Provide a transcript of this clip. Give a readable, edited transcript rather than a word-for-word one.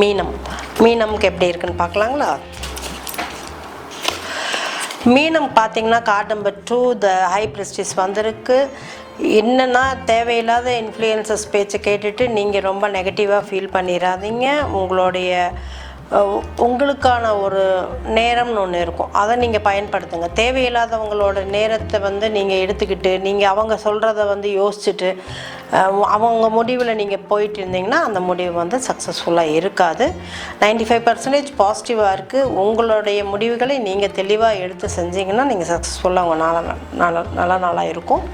மீனம்க்கு எப்படி இருக்குன்னு பார்க்கலாங்களா? மீனம் பார்த்தீங்கன்னா கார்ட் நம்பர் 2 த ஹை பிரிஸ்டிஸ் வந்திருக்கு. என்னென்னா தேவையில்லாத இன்ஃப்ளூயன்சஸ் பேச்சை கேட்டுட்டு நீங்கள் ரொம்ப நெகட்டிவாக ஃபீல் பண்ணிடாதீங்க. உங்களுக்கான ஒரு நேரம்னு ஒன்று இருக்கும், அதை நீங்கள் பயன்படுத்துங்க. தேவையில்லாதவங்களோட நேரத்தை நீங்கள் எடுத்துக்கிட்டு நீங்கள் அவங்க சொல்கிறத யோசிச்சுட்டு அவங்க முடிவில் நீங்கள் போயிட்டு இருந்தீங்கன்னா அந்த முடிவு சக்ஸஸ்ஃபுல்லாக இருக்காது. 95% பாசிட்டிவாக இருக்குது. உங்களுடைய முடிவுகளை நீங்கள் தெளிவாக எடுத்து செஞ்சீங்கன்னா நீங்கள் சக்ஸஸ்ஃபுல்லாக உங்கள் நல்ல நாளாக இருக்கும்.